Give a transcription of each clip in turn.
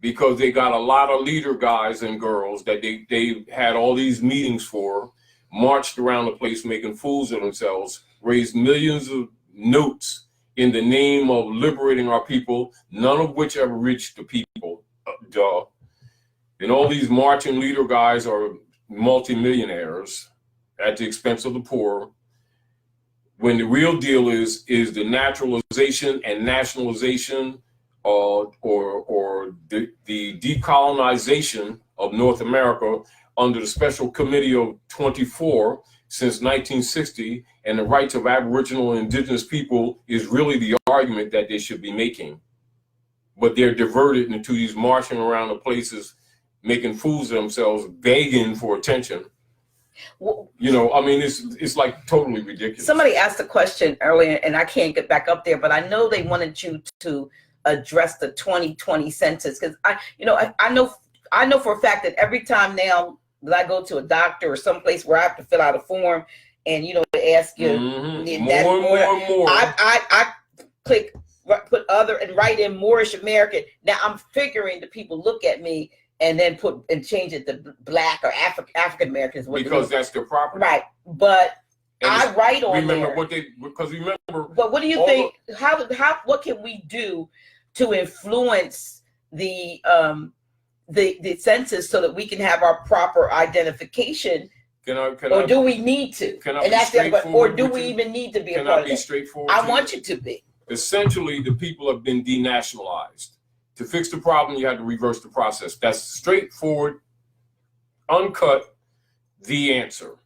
because they got a lot of leader guys and girls that they had all these meetings for, marched around the place making fools of themselves, raised millions of notes in the name of liberating our people, none of which ever reached the people. Duh. And all these marching leader guys are multimillionaires at the expense of the poor, when the real deal is the naturalization and nationalization or the decolonization of North America under the Special Committee of 24 since 1960, and the rights of Aboriginal and Indigenous people is really the argument that they should be making. But they're diverted into these marching around the places, making fools of themselves, begging for attention. Well, you know, I mean, it's like totally ridiculous. Somebody asked a question earlier, and I can't get back up there, but I know they wanted you to address the 2020 census, because I know for a fact that every time now that I go to a doctor or someplace where I have to fill out a form, and they ask you more. I click put other and write in Moorish American. Now I'm figuring the people look at me and then change it to Black or African Americans, because that's their property, right? But I write on remember there. Remember. But what do you think? What can we do to influence the census so that we can have our proper identification? Or do we need to? Or do we even need to be a part of it? Straightforward? I want you to be. Essentially, the people have been denationalized. To fix the problem, you had to reverse the process. That's straightforward, uncut, the answer.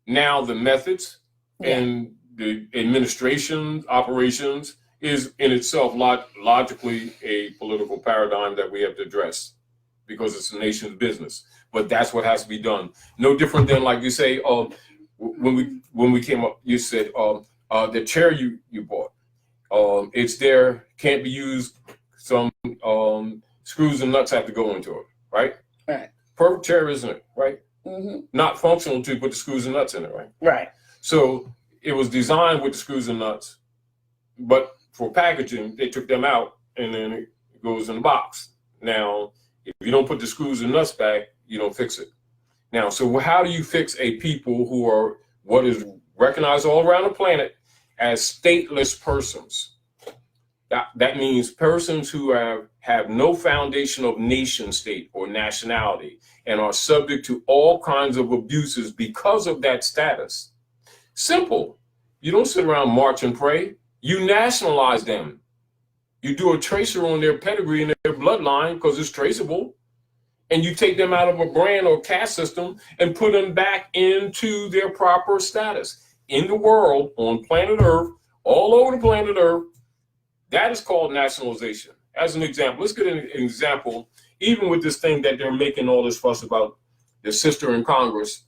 Now, the methods and the administration operations is in itself logically a political paradigm that we have to address, because it's the nation's business. But that's what has to be done. No different than, like you say, when we came up, you said the chair you bought, it's there, can't be used. Some screws and nuts have to go into it, right? Right. Perfect chair, isn't it? Right. Mm-hmm. Not functional to put the screws and nuts in it, right? Right. So it was designed with the screws and nuts, but for packaging, they took them out and then it goes in the box. Now, if you don't put the screws and nuts back, you don't fix it. Now, so how do you fix a people who are what is recognized all around the planet as stateless persons? That means persons who have no foundation of nation state or nationality and are subject to all kinds of abuses because of that status. Simple. You don't sit around, march and pray. You nationalize them. You do a tracer on their pedigree and their bloodline because it's traceable. And you take them out of a brand or caste system and put them back into their proper status. In the world, on planet Earth, all over the planet Earth, that is called nationalization. As an example, let's get an example, even with this thing that they're making all this fuss about, their sister in Congress,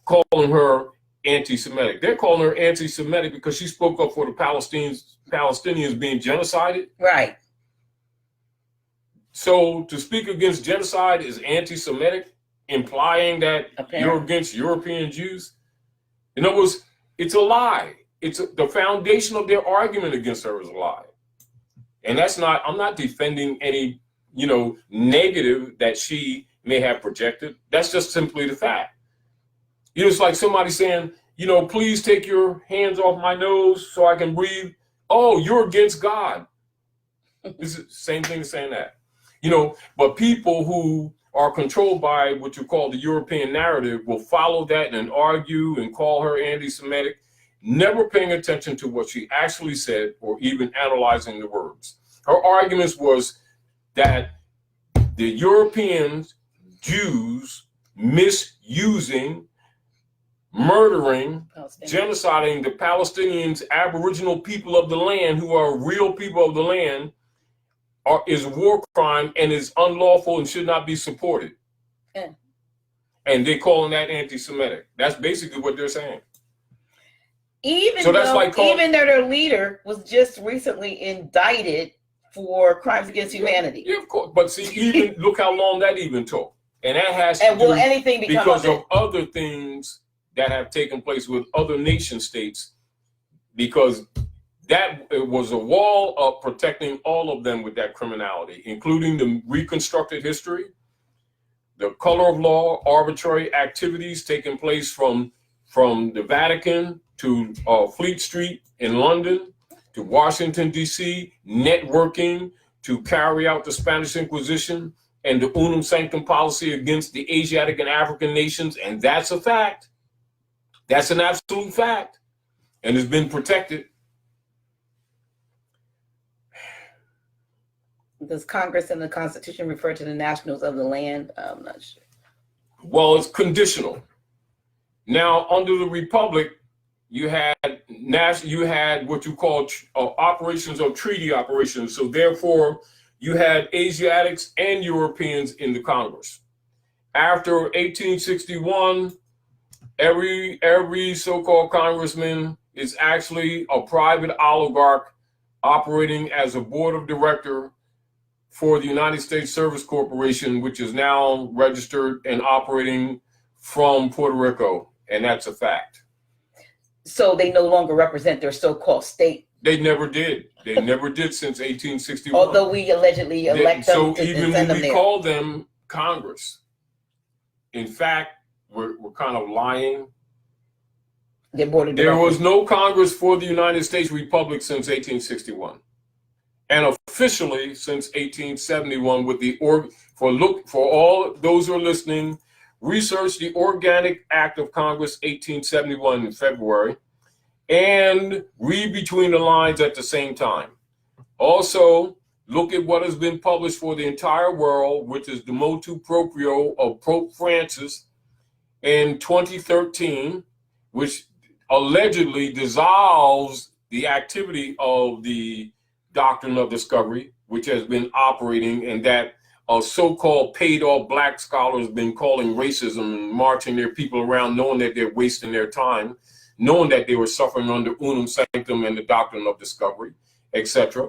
calling her anti-Semitic. They're calling her anti-Semitic because she spoke up for the Palestinians being genocided. Right. So to speak against genocide is anti-Semitic, implying that you're against European Jews. In other words, it's a lie. The foundation of their argument against her is a lie. And I'm not defending any, negative that she may have projected. That's just simply the fact. It's like somebody saying, please take your hands off my nose so I can breathe. Oh, you're against God. It's the same thing as saying that. But people who are controlled by what you call the European narrative will follow that and argue and call her anti-Semitic, never paying attention to what she actually said or even analyzing the words. Her arguments was that the Europeans, Jews, misusing, murdering, genociding the Palestinians, Aboriginal people of the land, who are real people of the land, is a war crime and is unlawful and should not be supported. Yeah. And they're calling that anti-Semitic. That's basically what they're saying. Even though their leader was just recently indicted for crimes against humanity. Yeah, of course. But see, even look how long that even took. And that has to do anything because of other things that have taken place with other nation states, because that it was a wall of protecting all of them with that criminality, including the reconstructed history, the color of law, arbitrary activities taking place from the Vatican to Fleet Street in London to Washington, D.C., networking to carry out the Spanish Inquisition and the unum sanctum policy against the Asiatic and African nations. And that's a fact. That's an absolute fact. And it's been protected. Does Congress and the Constitution refer to the nationals of the land? I'm not sure. Well, it's conditional. Now, under the Republic, you had what you call operations or treaty operations. So therefore, you had Asiatics and Europeans in the Congress. After 1861, every so-called congressman is actually a private oligarch operating as a board of director for the United States Service Corporation, which is now registered and operating from Puerto Rico. And that's a fact. So they no longer represent their so-called state. They never did. They never did since 1861. Although we allegedly elect them to even send when them we there. call them Congress, in fact, we're kind of lying. There was no Congress for the United States Republic since 1861, and officially since 1871 with the for all those who are listening, research the Organic Act of Congress 1871 in February, and read between the lines at the same time. Also, look at what has been published for the entire world, which is the motu proprio of Pope Francis in 2013, which allegedly dissolves the activity of the doctrine of discovery, which has been operating, and that so-called paid-off black scholars have been calling racism and marching their people around, knowing that they're wasting their time, knowing that they were suffering under unum sanctum and the doctrine of discovery, etc.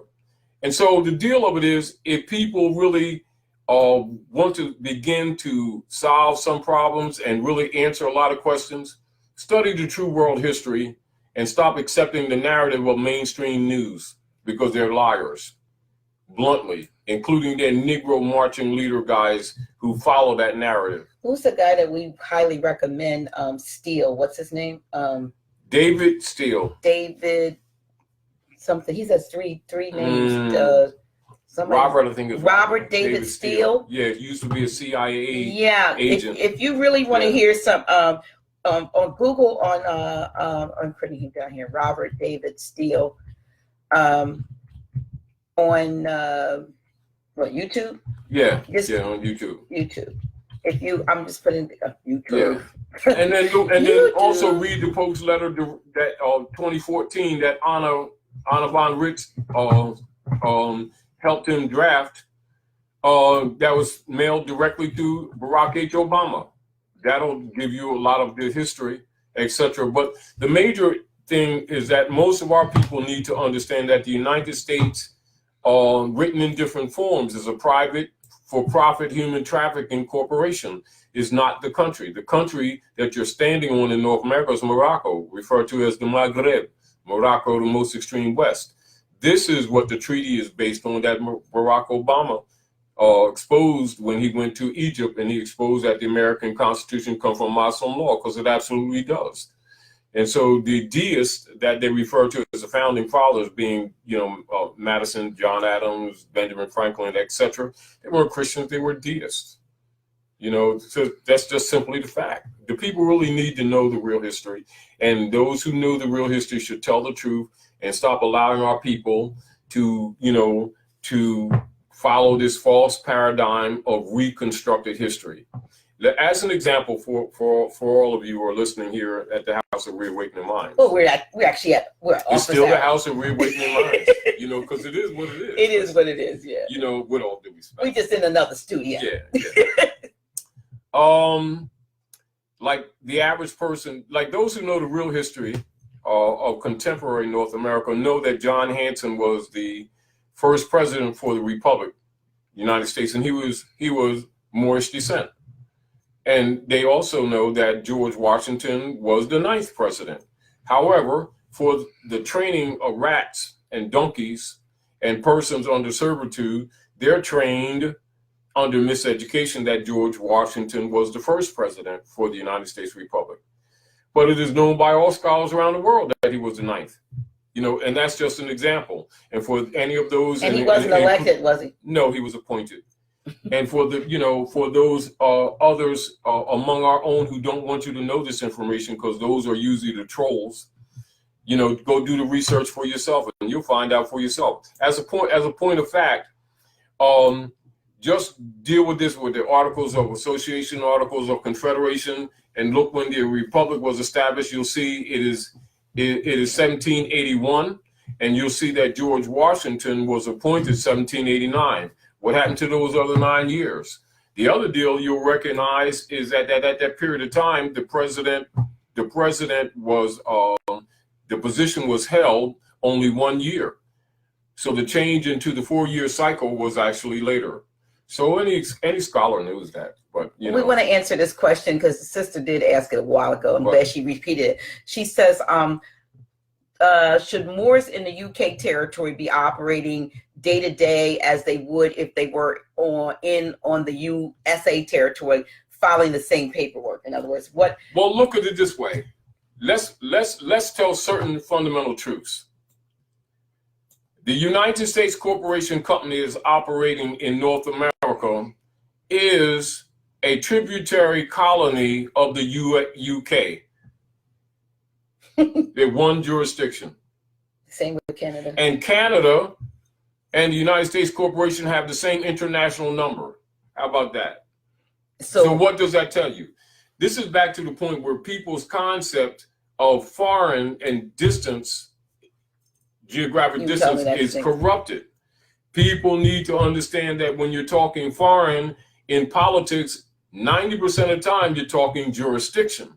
And so the deal of it is, if people really want to begin to solve some problems and really answer a lot of questions, study the true world history and stop accepting the narrative of mainstream news, because they're liars, bluntly, including their Negro marching leader guys who follow that narrative. Who's the guy that we highly recommend? Steele. What's his name? David Steele. David something. He says three names. Robert, I think it's Robert David Steele. Yeah, he used to be a CIA agent. If you really want to hear some on Google I'm putting him down here, Robert David Steele, on YouTube? Yeah, on YouTube. YouTube. I'm just putting YouTube. Yeah. And then also read the Pope's letter that 2014 that Anna von Ritz helped him draft. That was mailed directly to Barack H. Obama. That'll give you a lot of the history, etc. But the major thing is that most of our people need to understand that the United States, written in different forms, is a private, for-profit human trafficking corporation, is not the country. The country that you're standing on in North America is Morocco, referred to as the Maghreb, Morocco, the most extreme west. This is what the treaty is based on, that Barack Obama exposed when he went to Egypt, and he exposed that the American Constitution comes from Muslim law, because it absolutely does. And so the deists that they refer to as the founding fathers, being, Madison, John Adams, Benjamin Franklin, etc., they weren't Christians, they were deists. So that's just simply the fact. The people really need to know the real history, and those who know the real history should tell the truth and stop allowing our people to follow this false paradigm of reconstructed history. As an example, for all of you who are listening here at the House of Reawakening Minds. Oh, we're it's still the House of Reawakening Minds, because it is what it is. It is what it is, yeah. With all due respect. We just in another studio. Yeah. Like the average person, like those who know the real history of contemporary North America, know that John Hanson was the first president for the Republic, United States, and he was Moorish descent. And they also know that George Washington was the 9th president. However, for the training of rats and donkeys and persons under servitude, they're trained under miseducation that George Washington was the first president for the United States Republic. But it is known by all scholars around the world that he was the ninth. And that's just an example. And for any of those, and he wasn't elected, was he? No, he was appointed. And for for those others among our own who don't want you to know this information, because those are usually the trolls, go do the research for yourself, and you'll find out for yourself. As a point of fact, just deal with this with the Articles of Association, Articles of Confederation, and look when the Republic was established. You'll see it is 1781, and you'll see that George Washington was appointed 1789. What happened to those other 9 years? The other deal you'll recognize is that at that period of time, the president was the position was held only 1 year. So the change into the 4-year cycle was actually later. So any scholar knows that. But we want to answer this question because the sister did ask it a while ago, and but she repeated it. She says, should Moors in the UK territory be operating day to day as they would if they were on the USA territory, filing the same paperwork? In other words, what? Well, look at it this way. Let's tell certain fundamental truths. The United States Corporation Company is operating in North America is a tributary colony of the UK. They're one jurisdiction. Same with Canada. And Canada and the United States Corporation have the same international number. How about that? So what does that tell you? This is back to the point where people's concept of foreign and distance, geographic distance, is corrupted. People need to understand that when you're talking foreign in politics, 90% of the time you're talking jurisdiction.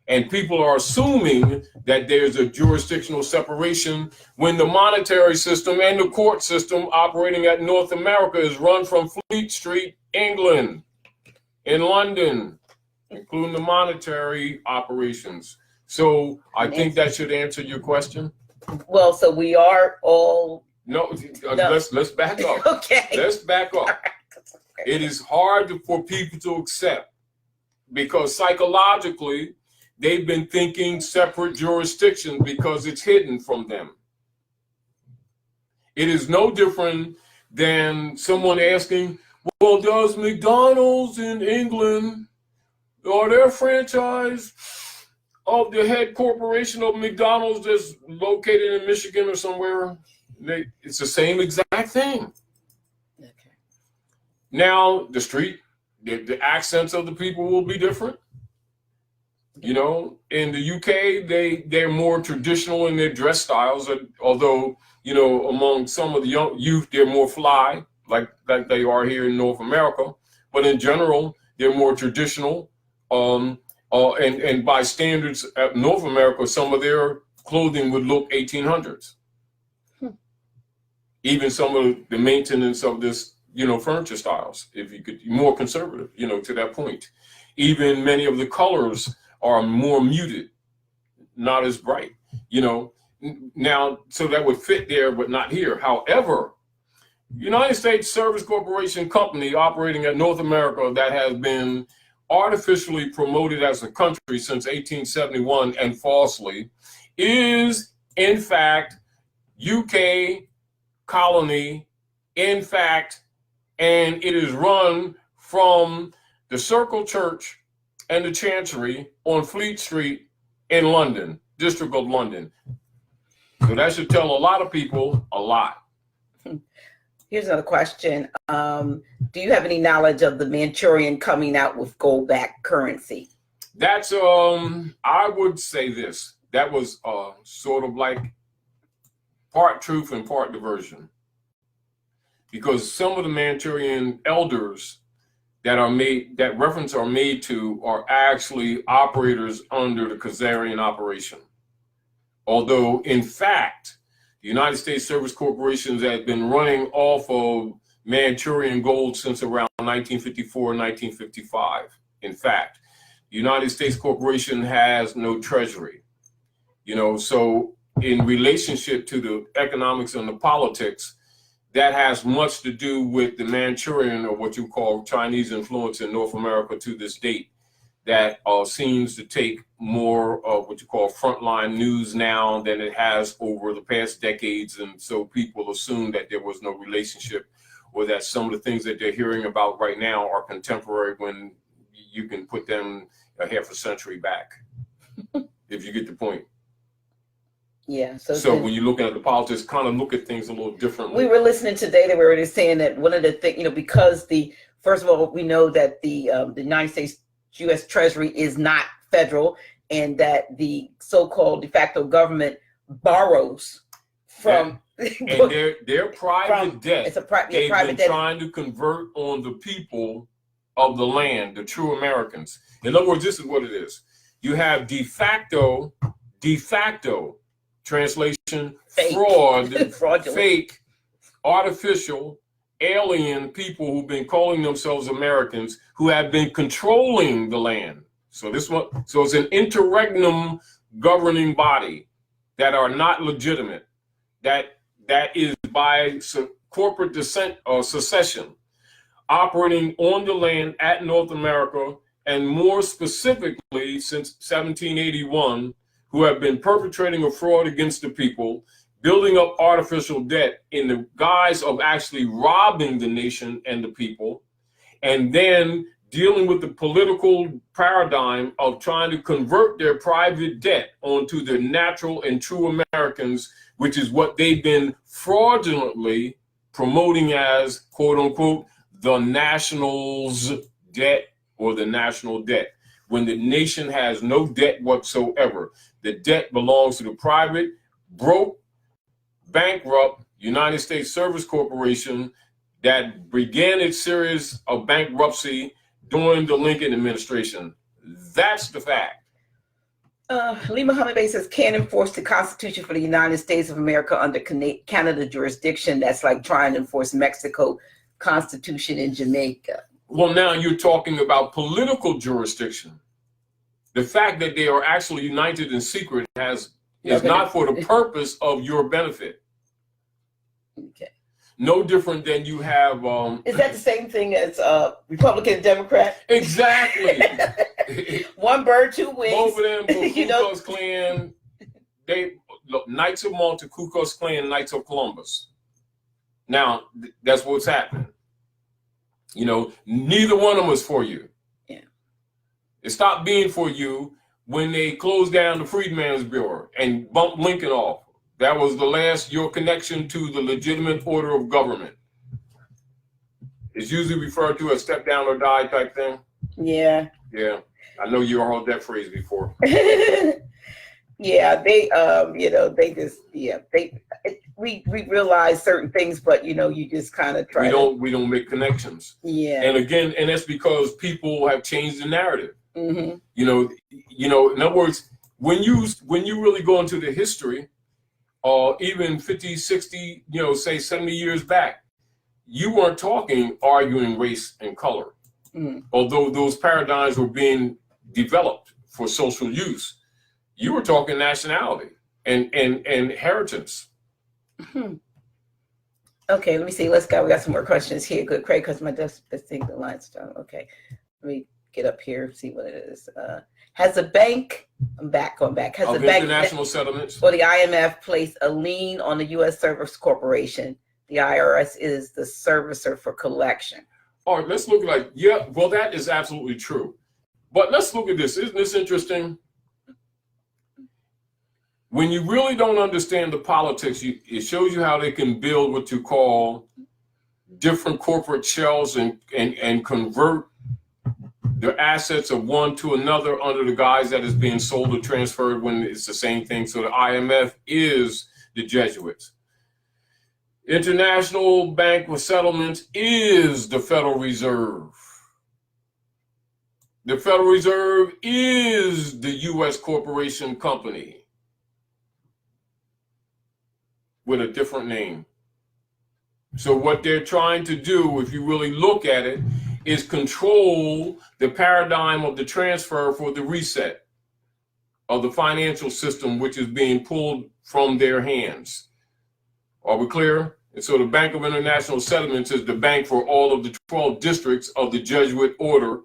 And people are assuming that there's a jurisdictional separation when the monetary system and the court system operating at North America is run from Fleet Street, England, in London, including the monetary operations. So I think that should answer your question. Well, so we are all... No. Let's back up. Okay. Let's back up. It is hard for people to accept because psychologically, they've been thinking separate jurisdictions because it's hidden from them. It is no different than someone asking, well, does McDonald's in England, are their franchise of the head corporation of McDonald's that's located in Michigan or somewhere? It's the same exact thing. Okay. Now, the accents of the people will be different. In the UK, they're more traditional in their dress styles, although, among some of the young youth, they're more fly, like they are here in North America. But in general, they're more traditional. And by standards at North America, some of their clothing would look 1800s. Even some of the maintenance of this, furniture styles, if you could, more conservative, to that point. Even many of the colors are more muted, not as bright, Now, so that would fit there, but not here. However, United States Service Corporation Company operating at North America that has been artificially promoted as a country since 1871 and falsely is, in fact, UK colony, in fact, and it is run from the Circle Church and the Chancery on Fleet Street in London, District of London. So that should tell a lot of people a lot. Here's another question. Do you have any knowledge of the Manchurian coming out with gold-backed currency? That's, I would say this. That was sort of like part truth and part diversion. Because some of the Manchurian elders that reference are made to are actually operators under the Khazarian operation. Although, in fact, the United States Service Corporation has been running off of Manchurian gold since around 1954, 1955. In fact, the United States Corporation has no treasury. You know, so in relationship to the economics and the politics, that has much to do with the Manchurian, or what you call Chinese influence in North America to this date, that seems to take more of what you call frontline news now than it has over the past decades. And so people assume that there was no relationship, or that some of the things that they're hearing about right now are contemporary when you can put them a half a century back, if you get the point. Yeah. So when you're looking at the politics, kind of look at things a little differently. We were listening today, they were saying that one of the things, you know, because first of all, we know that the United States U.S. Treasury is not federal, and that the so-called de facto government borrows from and their private debt. It's a private been debt. Trying to convert on the people of the land, the true Americans. In other words, this is what it is. You have de facto, translation, fake. Fraud, fraudulent, fake, artificial, alien people who've been calling themselves Americans, who have been controlling the land. So it's an interregnum governing body that are not legitimate, that is by corporate descent or secession, operating on the land at North America, and more specifically since 1781, who have been perpetrating a fraud against the people, building up artificial debt in the guise of actually robbing the nation and the people, and then dealing with the political paradigm of trying to convert their private debt onto the natural and true Americans, which is what they've been fraudulently promoting as, quote unquote, the national's debt or the national debt, when the nation has no debt whatsoever. The debt belongs to the private, broke, bankrupt United States Service Corporation that began its series of bankruptcy during the Lincoln administration. That's the fact. Lee Muhammad Bey says, can't enforce the Constitution for the United States of America under Canada jurisdiction. That's like trying to enforce Mexico Constitution in Jamaica. Well, now you're talking about political jurisdiction. The fact that they are actually united in secret is not for the purpose of your benefit. Okay. No different than you have. Is that the same thing as Republican and Democrat? Exactly. One bird, two wings. Both of them, Ku Klux Klan, Knights of Malta, Ku Klux Klan, Knights of Columbus. Now, that's what's happening. You know, neither one of them is for you. Yeah. It stopped being for you when they closed down the Freedmen's Bureau and bumped Lincoln off. That was the last, your connection to the legitimate order of government. It's usually referred to as step down or die type thing. Yeah. Yeah. I know you heard that phrase before. Yeah, they we realize certain things, but you just kind of try. We don't make connections. Yeah. And again, and that's because people have changed the narrative. Mm-hmm. You know, in other words, when you really go into the history, even 50, 60, say 70 years back, you weren't arguing race and color. Mm. Although those paradigms were being developed for social use, you were talking nationality and inheritance. Mm-hmm. Okay, let me see. Let's go. We got some more questions here. Good, Craig, because my thing, the line's down. Okay, let me get up here, see what it is. Has the bank, going back. Has the bank, international settlements, or the IMF placed a lien on the U.S. Service Corporation? The IRS is the servicer for collection. All right, let's look well, that is absolutely true. But let's look at this. Isn't this interesting? When you really don't understand the politics, it shows you how they can build what you call different corporate shells and convert the assets of one to another under the guise that is being sold or transferred when it's the same thing. So the IMF is the Jesuits. International Bank for Settlements is the Federal Reserve. The Federal Reserve is the U.S. corporation company with a different name. So what they're trying to do, if you really look at it, is control the paradigm of the transfer for the reset. of the financial system, which is being pulled from their hands. Are we clear? And so the Bank of International Settlements is the bank for all of the 12 districts of the Jesuit order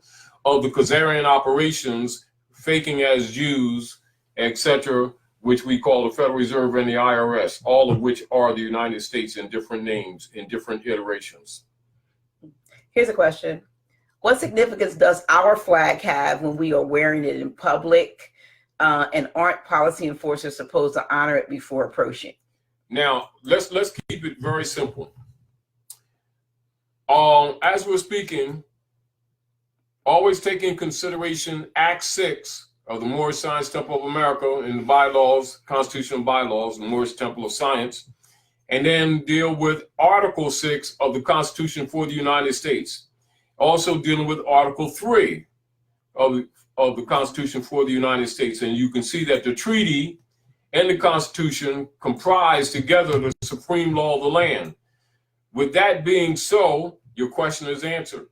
of the Khazarian operations, faking as Jews, etc., which we call the Federal Reserve and the IRS, all of which are the United States in different names, in different iterations. Here's a question. What significance does our flag have when we are wearing it in public, and aren't policy enforcers supposed to honor it before approaching? Now, let's keep it very simple. As we're speaking, always take in consideration Act 6 of the Moorish Science Temple of America in the bylaws, constitutional bylaws, the Moorish Temple of Science, and then deal with Article 6 of the Constitution for the United States. Also dealing with Article 3 of the Constitution for the United States. And you can see that the treaty and the Constitution comprise together the supreme law of the land. With that being so, your question is answered.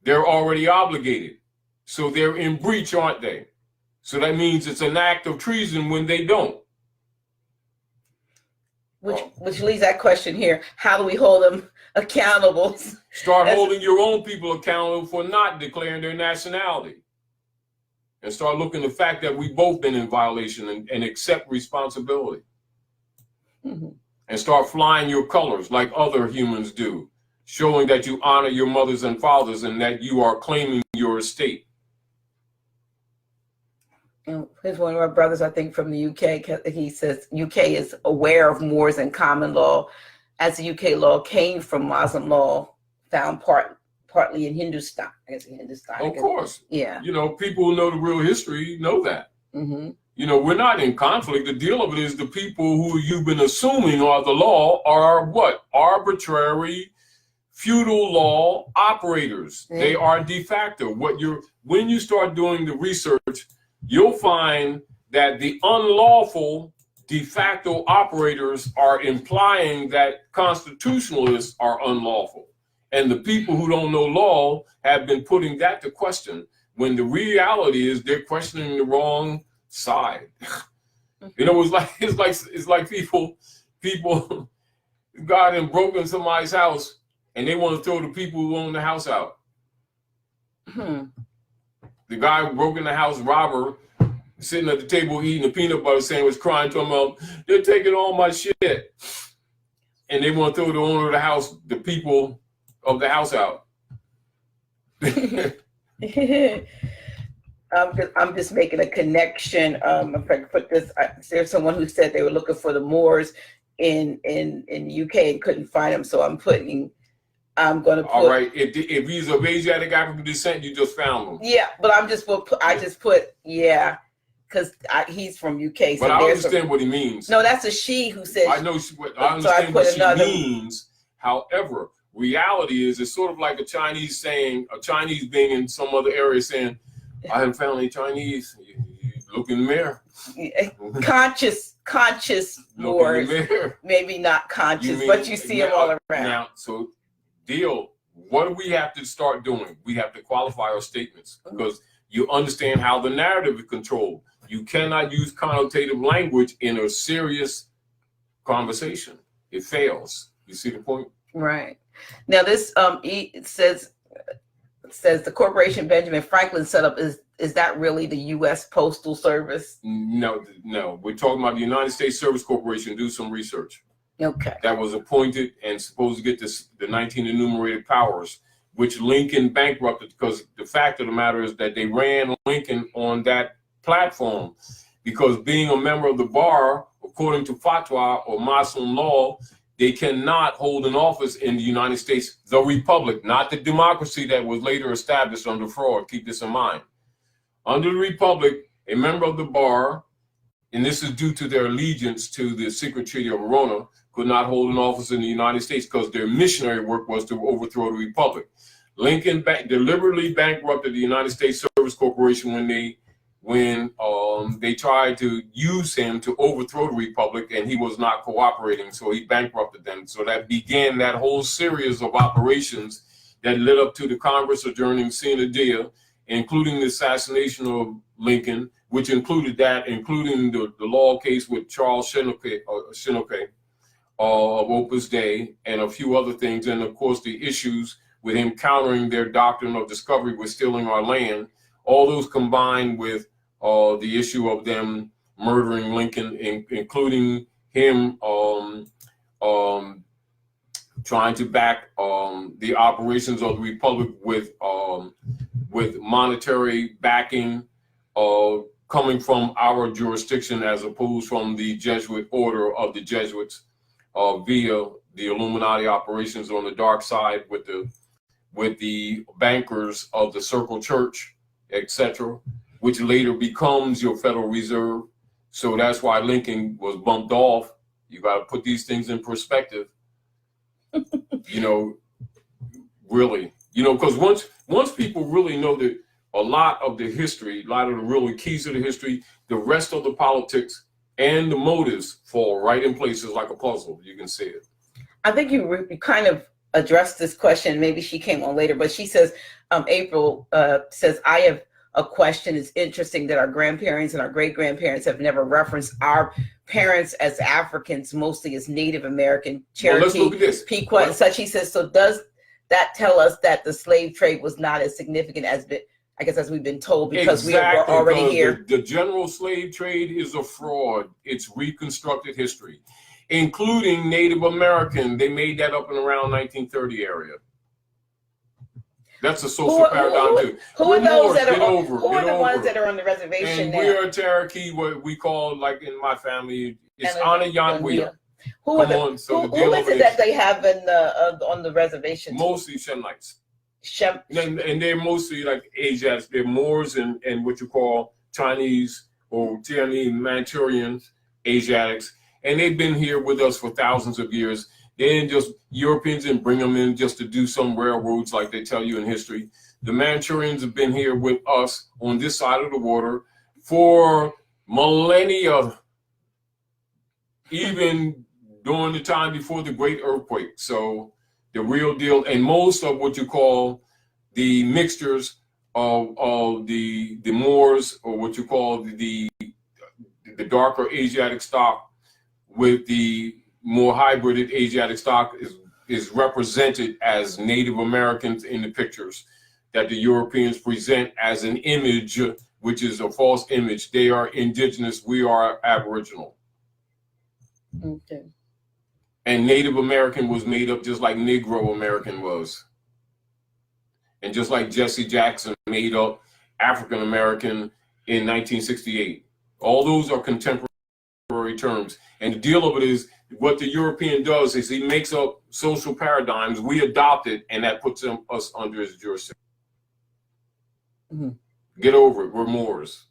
They're already obligated. So they're in breach, aren't they? So that means it's an act of treason when they don't. Which leaves that question here. How do we hold them accountable? Start holding your own people accountable for not declaring their nationality. And start looking at the fact that we've both been in violation and accept responsibility. Mm-hmm. And start flying your colors like other humans do, showing that you honor your mothers and fathers and that you are claiming your estate. Here's one of our brothers, I think, from the UK. He says UK is aware of Moors and common law, as the UK law came from Muslim law, found partly in Hindustan. I guess in Hindustan. Of course. Yeah. You know, people who know the real history know that. Mm-hmm. You know, we're not in conflict. The deal of it is the people who you've been assuming are the law are what? Arbitrary, feudal law operators. Mm-hmm. They are de facto. When you start doing the research, you'll find that the unlawful de facto operators are implying that constitutionalists are unlawful. And the people who don't know law have been putting that to question, when the reality is they're questioning the wrong side. You know, it's like people got and broke in somebody's house and they want to throw the people who own the house out. The guy who broke in the house, robber, sitting at the table eating a peanut butter sandwich, crying to him out, they're taking all my shit. And they want to throw the owner of the house, the people of the house out. I'm just making a connection. If I could put this, there's someone who said they were looking for the Moors in UK and couldn't find them. So I'm going to put. All right. If he's of Asiatic African descent, you just found him. Yeah, but I just put yeah, because he's from UK. So but I understand what he means. No, that's a she who said. I know. I understand what she means. However, reality is, it's sort of like a Chinese being in some other area saying, I haven't found any Chinese. You look in the mirror. Conscious Moors. Maybe not conscious, but you see them all around. Now, so what do we have to start doing? We have to qualify our statements, because you understand how the narrative is controlled. You cannot use connotative language in a serious conversation. It fails. You see the point? Right. Now this it says the corporation Benjamin Franklin set up, is that really the U.S. Postal Service? No. We're talking about the United States Service Corporation. Do some research. Okay. That was appointed and supposed to get the 19 enumerated powers, which Lincoln bankrupted, because the fact of the matter is that they ran Lincoln on that platform, because being a member of the bar, according to fatwa or Muslim law, they cannot hold an office in the United States, the republic, not the democracy that was later established under fraud. Keep this in mind. Under the republic, a member of the bar, and this is due to their allegiance to the secret treaty of Verona, could not hold an office in the United States because their missionary work was to overthrow the republic. Lincoln deliberately bankrupted the United States Service Corporation when they tried to use him to overthrow the republic, and he was not cooperating, so he bankrupted them. So that began that whole series of operations that led up to the Congress adjourning sine die, including the assassination of Lincoln, which included that, including the law case with Charles Shinoke of Opus Dei, and a few other things, and of course the issues with him countering their doctrine of discovery with stealing our land. All those combined with the issue of them murdering Lincoln, including him trying to back the operations of the Republic with monetary backing coming from our jurisdiction as opposed from the Jesuit order of the Jesuits via the Illuminati operations on the dark side with the bankers of the Circle Church, etc., which later becomes your Federal Reserve. So that's why Lincoln was bumped off. You got to put these things in perspective. You know, really, you know, because once people really know that a lot of the history, a lot of the really keys of the history, the rest of the politics and the motives fall right in places like a puzzle. You can see it. I think you kind of addressed this question. Maybe she came on later, but she says, April says, I have a question. It's interesting that our grandparents and our great-grandparents have never referenced our parents as Africans, mostly as Native American, Cherokee, Pequot, and such. He says, so does that tell us that the slave trade was not as significant as we've been told, because we were already here? The general slave trade is a fraud. It's reconstructed history, including Native American. They made that up in around 1930 area. That's a social paradigm too. Who are those that are the ones that are on the reservation now? We are Cherokee, what we call, like in my family, it's Ana Yanwea. Who is it that they have on the reservation? Mostly Shemites. And they're mostly like Asiatics. They're Moors and what you call Chinese or Chinese Manchurians, Asiatics. And they've been here with us for thousands of years. They didn't just, Europeans didn't bring them in just to do some railroads like they tell you in history. The Manchurians have been here with us on this side of the water for millennia, even during the time before the Great Earthquake. So the real deal, and most of what you call the mixtures of the Moors, or what you call the darker Asiatic stock with the more hybrided Asiatic stock is represented as Native Americans in the pictures that the Europeans present as an image, which is a false image. They are indigenous, we are Aboriginal. Okay. And Native American was made up just like Negro American was. And just like Jesse Jackson made up African American in 1968. All those are contemporary terms. And the deal of it is, what the European does is he makes up social paradigms, we adopt it, and that puts us under his jurisdiction. Mm-hmm. Get over it, we're Moors.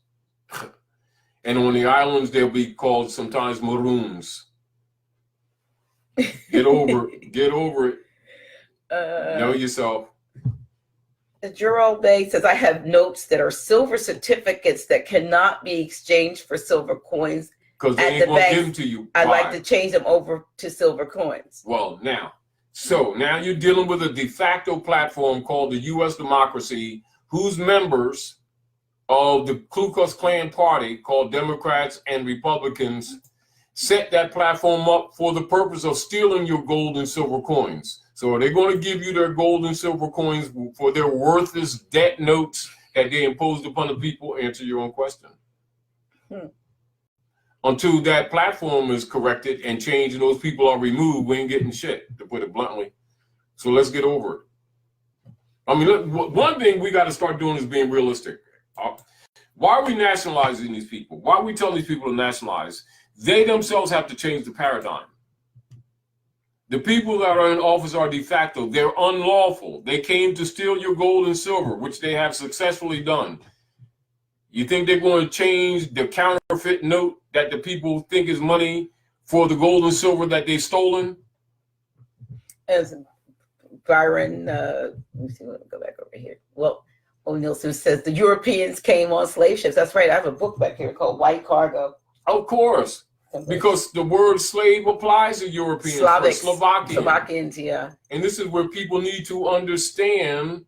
And on the islands, they'll be called sometimes Maroons. Get over it, get over it. Know yourself. Gerald Bay says, I have notes that are silver certificates that cannot be exchanged for silver coins. Because they ain't gonna give them to you. I'd like to change them over to silver coins. Well, now you're dealing with a de facto platform called the U.S. Democracy, whose members of the Ku Klux Klan party, called Democrats and Republicans, set that platform up for the purpose of stealing your gold and silver coins. So are they going to give you their gold and silver coins for their worthless debt notes that they imposed upon the people? Answer your own question. Until that platform is corrected and changed and those people are removed, we ain't getting shit, to put it bluntly. So let's get over it. I mean, look, one thing we got to start doing is being realistic. Why are we nationalizing these people? Why are we telling these people to nationalize? They themselves have to change the paradigm. The people that are in office are de facto. They're unlawful. They came to steal your gold and silver, which they have successfully done. You think they're going to change the counterfeit note that the people think is money for the gold and silver that they've stolen? As Byron, let me see, let me go back over here. Well, O'Neill says the Europeans came on slave ships. That's right. I have a book back here called White Cargo. Of course, because the word slave applies to Europeans, Slovakians, yeah. And this is where people need to understand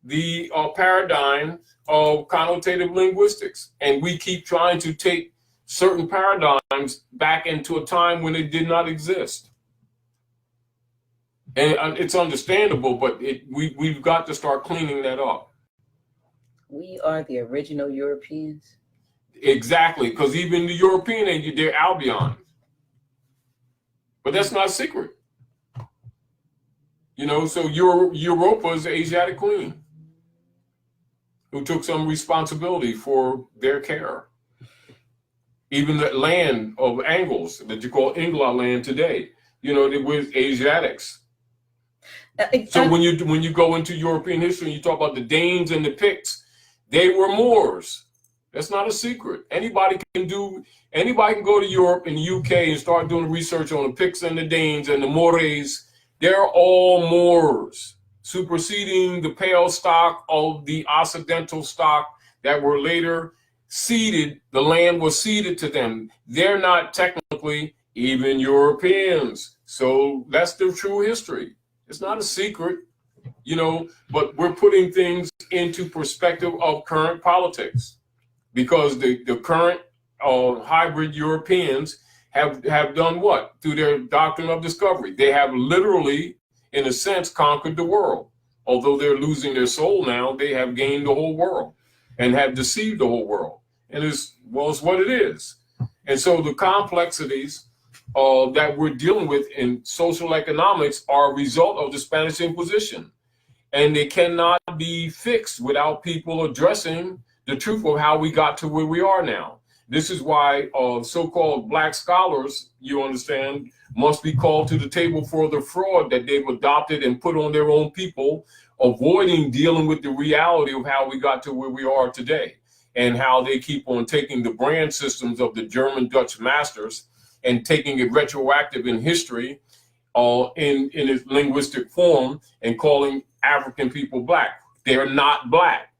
the paradigm of connotative linguistics. And we keep trying to take certain paradigms back into a time when it did not exist. And it's understandable, but we've got to start cleaning that up. We are the original Europeans. Exactly, because even the European, they're Albion. But that's not secret. You know, so Europa's the Asiatic queen who took some responsibility for their care. Even the land of Angles that you call Ingla land today, you know, it was Asiatics. So when you go into European history and you talk about the Danes and the Picts, they were Moors. That's not a secret. Anybody can go to Europe and the UK and start doing research on the Picts and the Danes and the Moors. They're all Moors, superseding the pale stock of the Occidental stock that were later ceded. The land was ceded to them. They're not technically even Europeans. So that's the true history. It's not a secret, you know, but we're putting things into perspective of current politics, because the current hybrid Europeans have done what? Through their doctrine of discovery. They have literally, in a sense, conquered the world. Although they're losing their soul now, they have gained the whole world and have deceived the whole world. And it's what it is. And so the complexities that we're dealing with in social economics are a result of the Spanish Inquisition. And they cannot be fixed without people addressing the truth of how we got to where we are now. This is why so-called black scholars, you understand, must be called to the table for the fraud that they've adopted and put on their own people, avoiding dealing with the reality of how we got to where we are today, and how they keep on taking the brand systems of the German Dutch masters and taking it retroactive in history in its linguistic form and calling African people black. They're not black.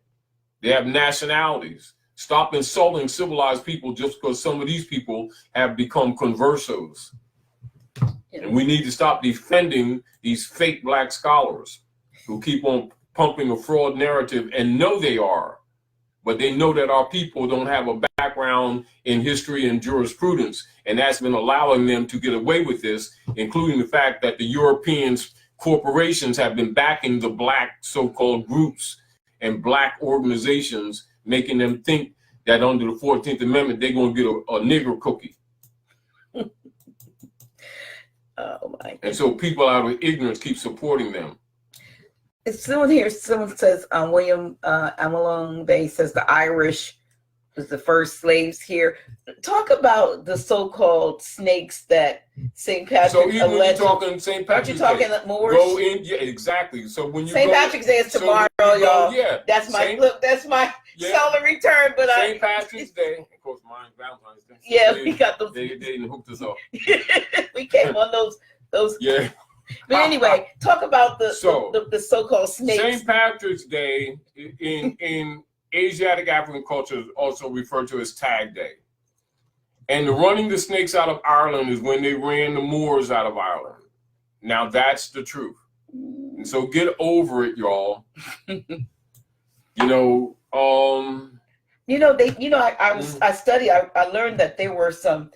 They have nationalities. Stop insulting civilized people just because some of these people have become conversos. And we need to stop defending these fake black scholars who keep on pumping a fraud narrative and know they are, but they know that our people don't have a background in history and jurisprudence, and that's been allowing them to get away with this, including the fact that the Europeans corporations have been backing the black so-called groups and black organizations, making them think that under the 14th Amendment, they're going to get a nigger cookie. Oh my goodness. And so people out of ignorance keep supporting them. Someone says, William Amalone Bay says the Irish was the first slaves here. Talk about the so-called snakes that St. Patrick. So even when you're talking St. Patrick's Day, aren't you talking Moors? Go in, yeah, exactly. So when you St. Patrick's Day is tomorrow, y'all. Yeah, that's my solar return. But St. Patrick's Day, of course, mine's Valentine's Day. Yeah, we got those. They hooked us up. We came on those. Yeah. But anyway, talk about the so-called snakes. St. Patrick's Day in Asiatic African culture is also referred to as Tag Day. And the running the snakes out of Ireland is when they ran the Moors out of Ireland. Now that's the truth. And so get over it, y'all. I learned that there were some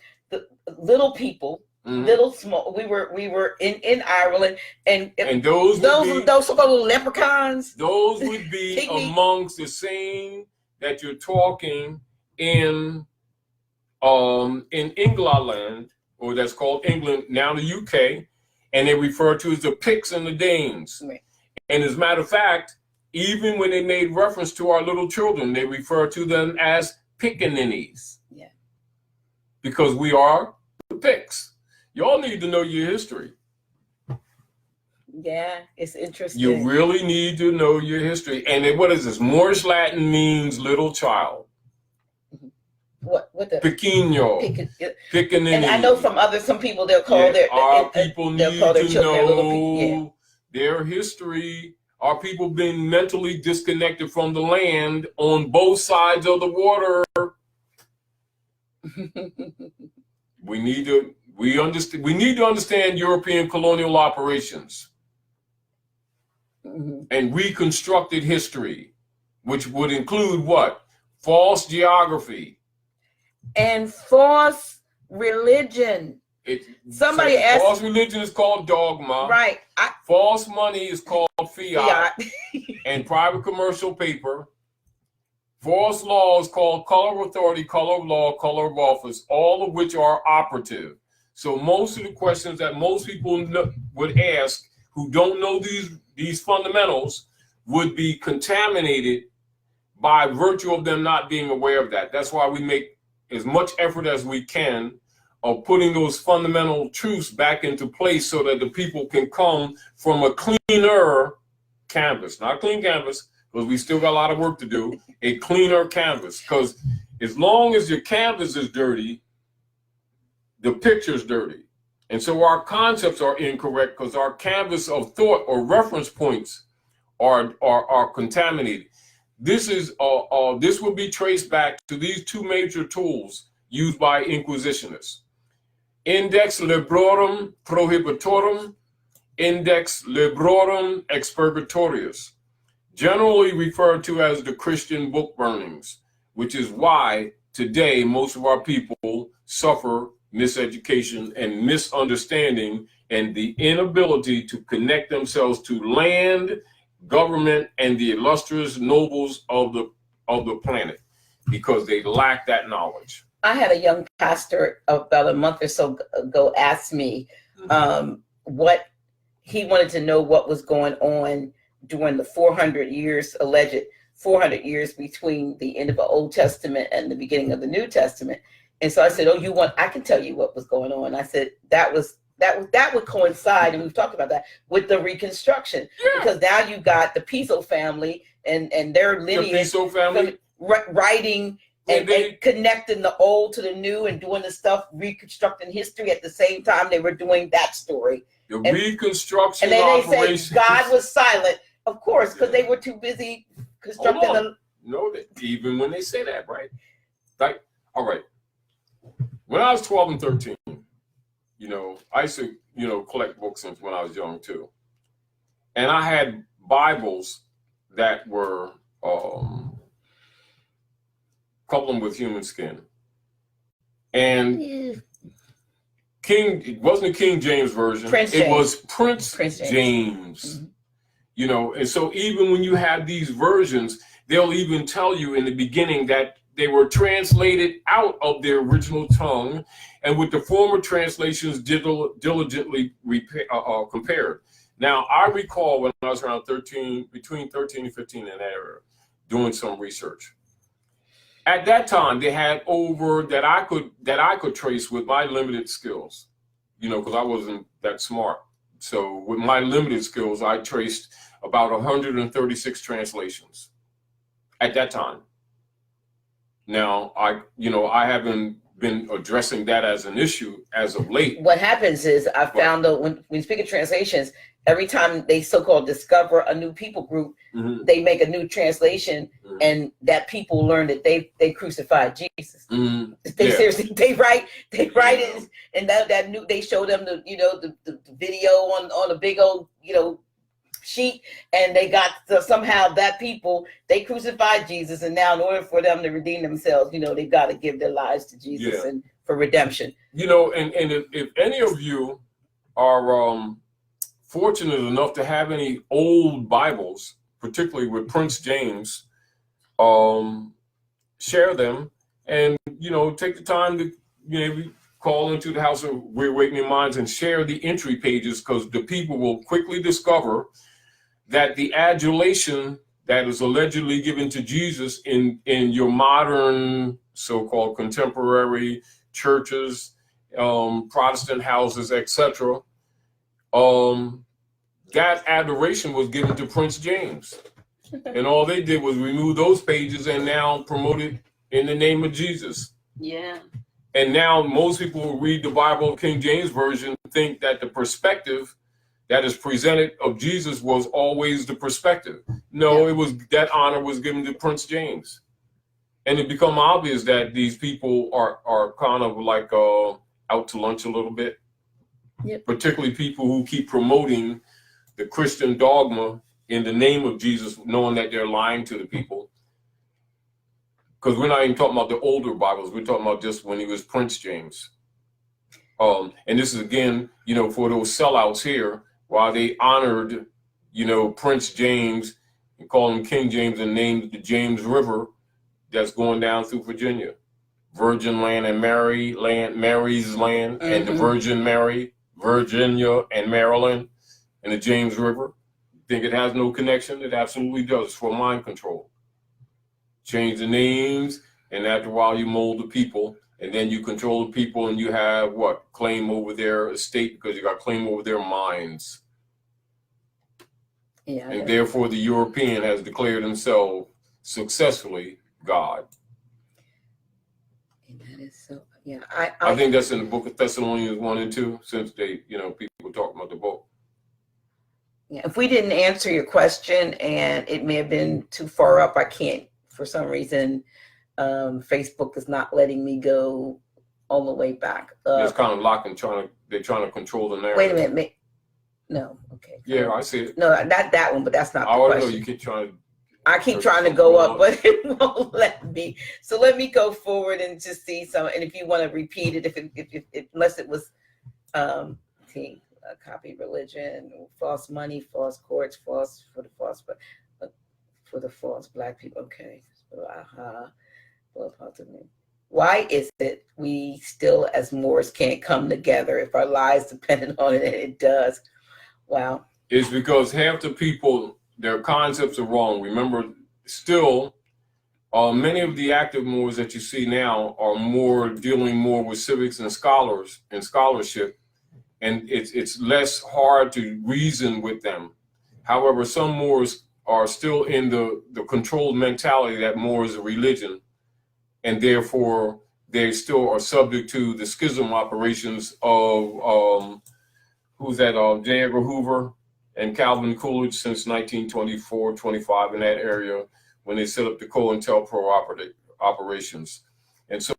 little people. Mm-hmm. Little small. We were in Ireland, and those so-called leprechauns. Those would be amongst the same that you're talking in England, or that's called England now, the UK, and they refer to as the Picts and the Danes. Right. And as a matter of fact, even when they made reference to our little children, they refer to them as pickaninnies. Yeah. Because we are the Picts. Y'all need to know your history. Yeah, it's interesting. You really need to know your history. And then what is this? Moorish Latin means little child. What the Pequeño. Pickaninny. And I know from some people they'll call our people need to know their history. Our people being mentally disconnected from the land on both sides of the water. We need to understand European colonial operations. and reconstructed history, which would include what? False geography. And false religion. Somebody asked. False religion is called dogma. Right. False money is called fiat. And private commercial paper. False law is called color of authority, color of law, color of office, all of which are operative. So most of the questions that most people would ask who don't know these fundamentals would be contaminated by virtue of them not being aware of that. That's why we make as much effort as we can of putting those fundamental truths back into place so that the people can come from a cleaner canvas, not a clean canvas, because we still got a lot of work to do, a cleaner canvas. Because as long as your canvas is dirty, the picture's dirty. And so our concepts are incorrect because our canvas of thought or reference points are contaminated. This will be traced back to these two major tools used by Inquisitionists. Index Librorum Prohibitorum, Index Librorum Expurgatorius, generally referred to as the Christian book burnings, which is why today most of our people suffer miseducation and misunderstanding and the inability to connect themselves to land, government, and the illustrious nobles of the planet because they lack that knowledge. I had a young pastor about a month or so ago ask me what he wanted to know what was going on during the 400 years, alleged 400 years between the end of the Old Testament and the beginning of the New Testament. And so I said, oh, I can tell you what was going on. I said, that would coincide, and we've talked about that, with the Reconstruction. Yeah. Because now you got the Piso family and their lineage. The Piso family. Writing and connecting the old to the new and doing the stuff, reconstructing history at the same time they were doing that story. The Reconstruction and then they say God was silent, of course, because they were too busy constructing them. No, even when they say that, right? Like, all right. When I was 12 and 13, I used to, collect books since when I was young too. And I had Bibles that were coupled with human skin. And it wasn't a King James version. It was Prince James. Mm-hmm. And so even when you have these versions, they'll even tell you in the beginning that they were translated out of their original tongue and with the former translations diligently compared. Now, I recall when I was around between 13 and 15 in that era, doing some research. At that time, they had over that I could trace with my limited skills, because I wasn't that smart. So with my limited skills, I traced about 136 translations at that time. Now, I haven't been addressing that as an issue as of late. What happens is I found that when we speak of translations, every time they so-called discover a new people group, mm-hmm. they make a new translation, mm-hmm. and that people learn that they crucified Jesus. Mm-hmm. They seriously they write it, and that new they show them the video on a big old sheet, and they got somehow that people they crucified Jesus, and now in order for them to redeem themselves, they've got to give their lives to Jesus and for redemption. And if any of you are fortunate enough to have any old Bibles, particularly with Prince James, share them and take the time to call into the House of Reawakening Minds and share the entry pages, because the people will quickly discover that the adulation that is allegedly given to Jesus in your modern so-called contemporary churches, Protestant houses, etc., that adoration was given to Prince James. And all they did was remove those pages and now promote it in the name of Jesus. Yeah. And now most people who read the Bible, King James Version, think that the perspective that is presented of Jesus was always the perspective. No, it was that honor was given to Prince James. And it become obvious that these people are kind of like out to lunch a little bit. Yep. Particularly people who keep promoting the Christian dogma in the name of Jesus, knowing that they're lying to the people. Because we're not even talking about the older Bibles. We're talking about just when he was Prince James. And this is, again, you know, for those sellouts here, while they honored, you know, Prince James and called him King James and named the James River that's going down through Virginia. Virgin land and Mary land, Mary's land, and the Virgin Mary, Virginia and Maryland, and the James River. Think it has no connection? It absolutely does. It's for mind control. Change the names, and after a while you mold the people, and then you control the people, and you have what? Claim over their estate, because you got claim over their minds. Yeah. And therefore the European has declared himself successfully God. And that is so, yeah. I think that's in the book of Thessalonians 1 and 2, since they, you know, people talking about the book. Yeah, if we didn't answer your question and it may have been too far up, I can't, for some reason, Facebook is not letting me go all the way back up. It's kind of locking, they're trying to control the narrative. Wait a minute. No, okay. Yeah, I see it. No, not that one, but that's not the I question. know you keep trying to. I keep trying to go up, but it won't let me. So let me go forward and just see some. And if you want to repeat it, unless it was, copy religion, false money, false courts, false for the false black people. Okay. Why is it we still as Moors can't come together if our lives depended on it? And it does. Wow. It's because half the people, their concepts are wrong. Remember, still, many of the active Moors that you see now are dealing more with civics and scholarship, and it's less hard to reason with them. However, some Moors are still in the controlled mentality that Moor is a religion, and therefore they still are subject to the schism operations of who's that? J. Edgar Hoover and Calvin Coolidge since 1924, 25 in that area, when they set up the COINTELPRO operations. And so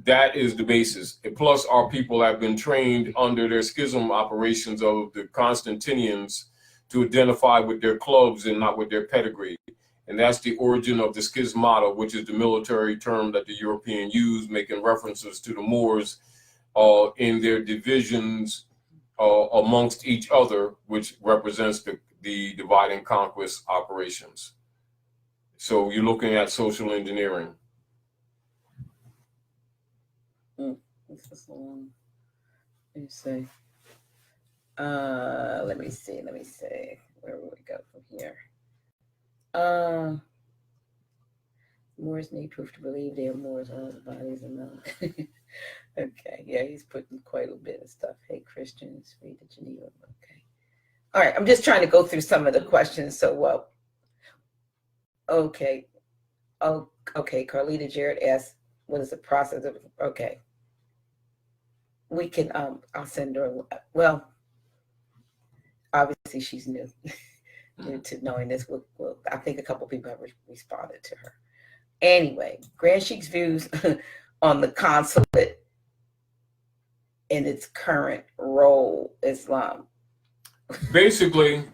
that is the basis. And plus, our people have been trained under their schism operations of the Constantinians to identify with their clubs and not with their pedigree. And that's the origin of the schismata, which is the military term that the European used, making references to the Moors in their divisions amongst each other, which represents the divide and conquest operations. So you're looking at social engineering. This is long. Let me see. Where will we go from here? Moors need proof to believe they are Moors. All the bodies are known. Okay, yeah, he's putting quite a bit of stuff. Hey, Christians, read the Geneva. Okay. All right, I'm just trying to go through some of the questions. So, okay. Oh, okay. Carlita Jarrett asks, what is the process of, okay. We can, I'll send her, well, obviously she's new, new to knowing this. I think a couple people have responded to her. Anyway, Grand Sheik's views on the consulate in its current role, Islam. Basically,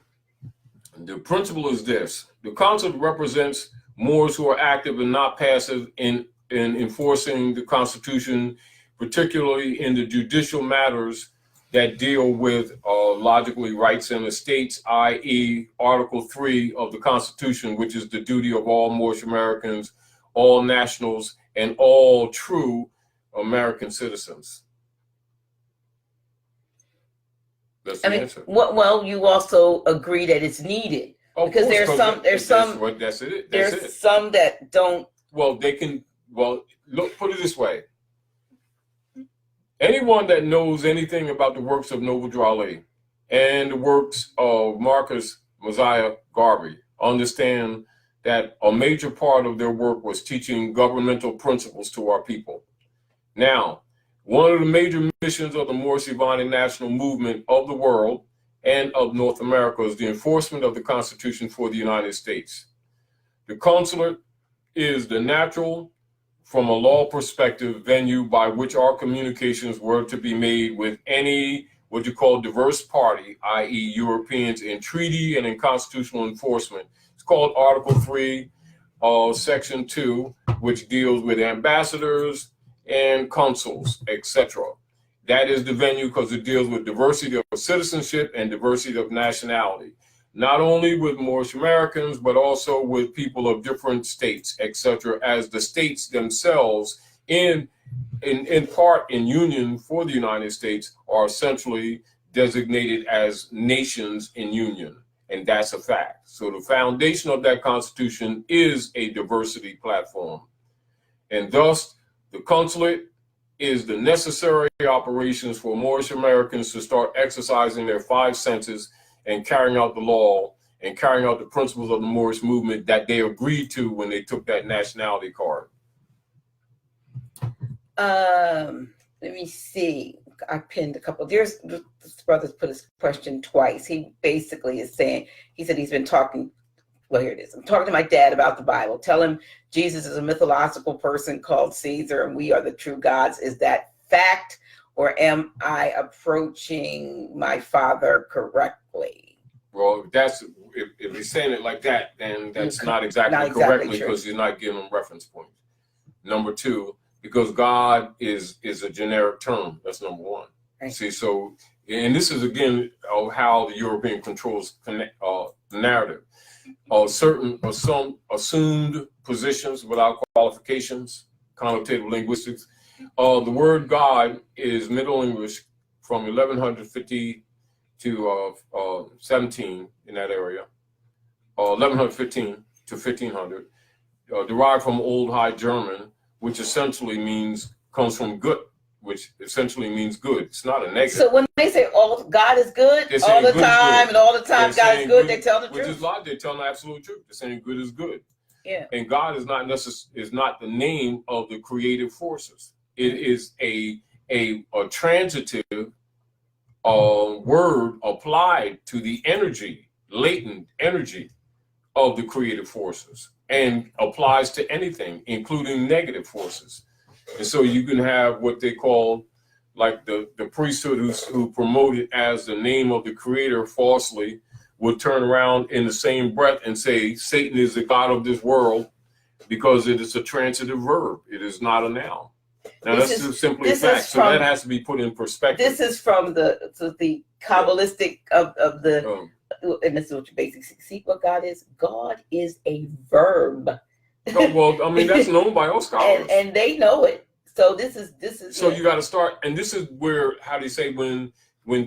the principle is this. The consulate represents Moors who are active and not passive in enforcing the Constitution, particularly in the judicial matters that deal with logically rights and estates, i.e. Article 3 of the Constitution, which is the duty of all Moorish Americans, all nationals, and all true American citizens. That's the answer. Well, you also agree that it's needed, because there's some that don't. Well, they can. Well, look. Put it this way. Anyone that knows anything about the works of Noble Drew Ali and the works of Marcus Mosiah Garvey understand that a major part of their work was teaching governmental principles to our people. Now, one of the major missions of the Moorish Yvani national movement of the world and of North America is the enforcement of the Constitution for the United States. The consulate is the natural, from a law perspective, venue by which our communications were to be made with what you call diverse party, i.e. Europeans in treaty and in constitutional enforcement. It's called Article 3, Section 2, which deals with ambassadors and consuls, etc. That is the venue because it deals with diversity of citizenship and diversity of nationality. Not only with Moorish Americans, but also with people of different states, etc., as the states themselves, in part in union for the United States, are essentially designated as nations in union, and that's a fact. So the foundation of that Constitution is a diversity platform, and thus the consulate is the necessary operations for Moorish Americans to start exercising their 5 senses and carrying out the law and carrying out the principles of the Moorish movement that they agreed to when they took that nationality card. Let me see. I pinned a couple. This brother's put his question twice. He basically is saying, he said he's been talking, well, here it is. I'm talking to my dad about the Bible. Tell him Jesus is a mythological person called Caesar and we are the true gods. Is that fact, or am I approaching my father correctly? Well, that's if he's saying it like that, then that's not exactly correctly, because you're not giving him reference points. Number 2, because God is a generic term. That's number 1. Right. See, so, and this is again how the European controls the narrative. Some assumed positions without qualifications, connotative linguistics. The word God is Middle English from 1150 to 17 in that area, 1115 to 1500, derived from Old High German, which essentially comes from gut, which essentially means good. It's not a negative. So when they say all God is good all the time, and all the time God is good, they tell the truth. Which is like they're telling the absolute truth. They're saying good is good. Yeah. And God is not the name of the creative forces. It is a transitive word applied to the energy, latent energy of the creative forces, and applies to anything, including negative forces. And so you can have what they call, like the priesthood who promote it as the name of the creator falsely, would turn around in the same breath and say Satan is the god of this world, because it is a transitive verb. It is not a noun. Now that's just simply a fact. So that has to be put in perspective. This is from the Kabbalistic of the, and this is what you basically see what God is. God is a verb. Oh, well, I mean, that's known by all scholars. and they know it. So this is. So you got to start, and this is where, how do you say, when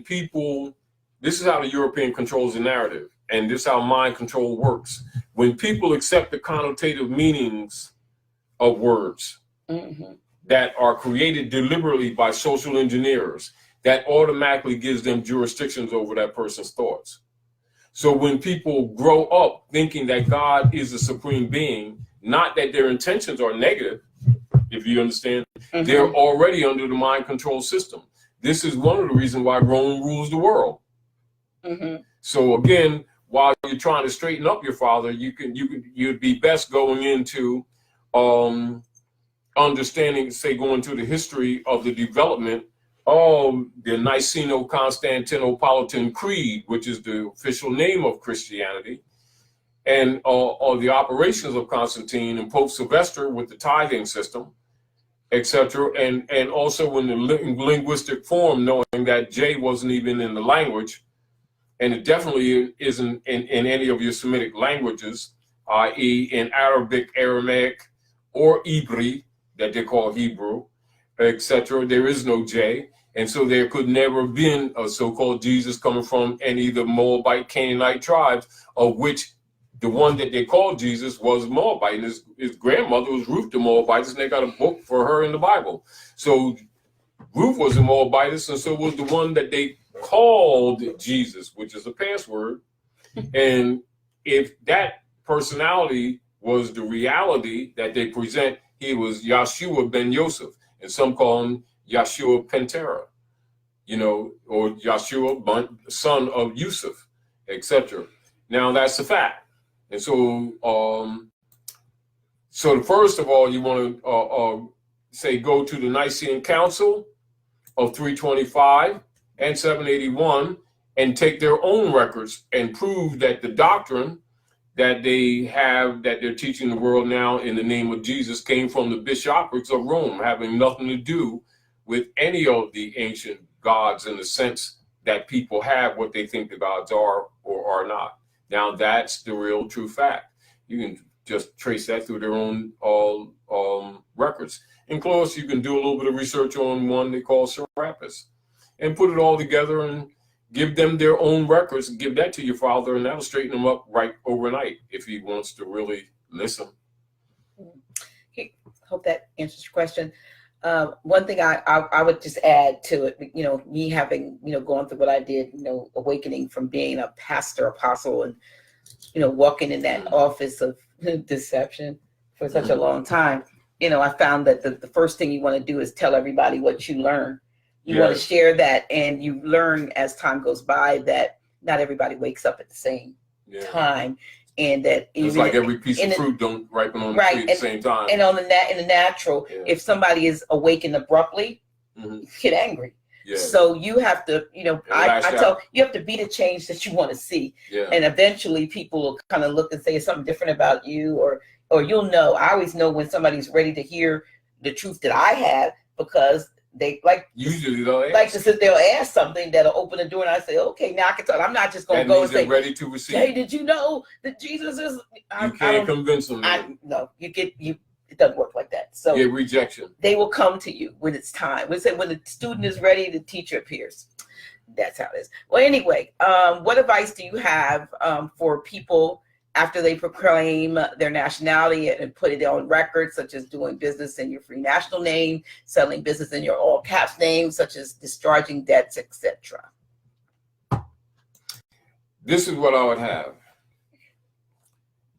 people, this is how the European controls the narrative, and this is how mind control works. When people accept the connotative meanings of words, mm-hmm. that are created deliberately by social engineers, that automatically gives them jurisdictions over that person's thoughts. So when people grow up thinking that God is the supreme being, not that their intentions are negative, if you understand, mm-hmm. they're already under the mind control system. This is one of the reasons why Rome rules the world. Mm-hmm. So again, while you're trying to straighten up your father, you'd be best going into understanding, say, going to the history of the development of the Niceno-Constantinopolitan Creed, which is the official name of Christianity, and the operations of Constantine and Pope Sylvester with the tithing system, etc., and also in the linguistic form, knowing that J wasn't even in the language, and it definitely isn't in any of your Semitic languages, i.e. in Arabic, Aramaic, or Ibri, that they call Hebrew, etc. There is no J. And so there could never have been a so-called Jesus coming from any of the Moabite, Canaanite tribes, of which the one that they called Jesus was Moabite. And his grandmother was Ruth the Moabitess, and they got a book for her in the Bible. So Ruth was a Moabitess, and so was the one that they called Jesus, which is a password. And if that personality was the reality that they present, he was Yahshua ben Yosef, and some call him Yahshua Pentera, or Yahshua, son of Yusuf, etc. Now that's a fact. And so, first of all, you want to say go to the Nicene Council of 325, and 781 and take their own records and prove that the doctrine that they have, that they're teaching the world now in the name of Jesus, came from the bishoprics of Rome, having nothing to do with any of the ancient gods in the sense that people have what they think the gods are or are not. Now that's the real true fact. You can just trace that through their own records. And close, you can do a little bit of research on one they call Serapis and put it all together and give them their own records and give that to your father, and that'll straighten them up right overnight if he wants to really listen. Hope that answers your question. One thing I would just add to it, you know, me having, you know, gone through what I did, you know, awakening from being a pastor, apostle, and, you know, walking in that office of deception for such a long time, you know, I found that the first thing you want to do is tell everybody what you learn. You want to share that, and you learn as time goes by that not everybody wakes up at the same time, and that it's like every piece of fruit don't ripen on the tree at the same time. And on in the natural, if somebody is awakened abruptly, you get angry. So you have to, you know, I tell you have to be the change that you want to see, and eventually people will kind of look and say something different about you, or you'll know. I always know when somebody's ready to hear the truth that I have, because they usually they'll like to sit there and ask something that'll open the door, and I say, okay, now I can tell. I'm not just going to go and say, ready to receive. Hey, did you know that Jesus is? You can't convince them. No, it doesn't work like that. So rejection. They will come to you when it's time. We say when the student is ready, the teacher appears. That's how it is. Well, anyway, what advice do you have for people after they proclaim their nationality and put it on record, such as doing business in your free national name, selling business in your all caps name, such as discharging debts, etc.? This is what I would have.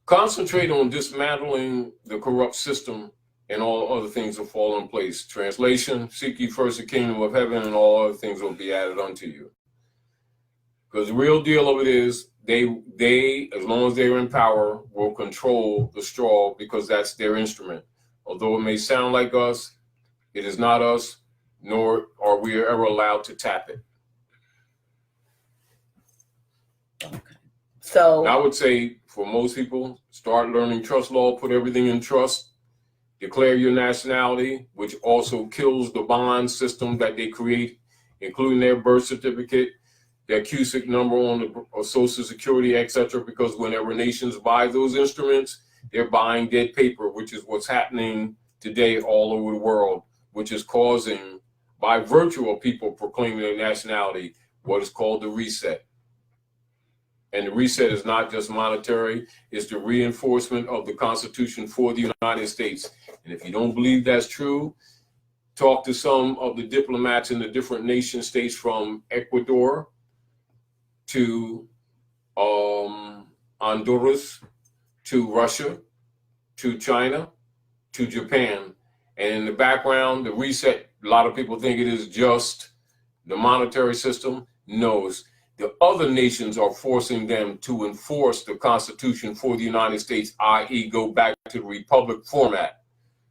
Concentrate on dismantling the corrupt system, and all other things will fall in place. Translation: seek ye first the kingdom of heaven, and all other things will be added unto you. Because the real deal of it is, they, as long as they're in power, will control the straw, because that's their instrument. Although it may sound like us, it is not us, nor are we ever allowed to tap it. Okay. So I would say for most people, start learning trust law, put everything in trust, declare your nationality, which also kills the bond system that they create, including their birth certificate, their CUSIC number on the Social Security, etc. Because whenever nations buy those instruments, they're buying dead paper, which is what's happening today all over the world, which is causing, by virtue of people proclaiming their nationality, what is called the reset. And the reset is not just monetary, it's the reinforcement of the Constitution for the United States. And if you don't believe that's true, talk to some of the diplomats in the different nation states, from Ecuador to Honduras, to Russia, to China, to Japan. And in the background, the reset, a lot of people think it is just the monetary system. No, the other nations are forcing them to enforce the Constitution for the United States, i.e. go back to the republic format.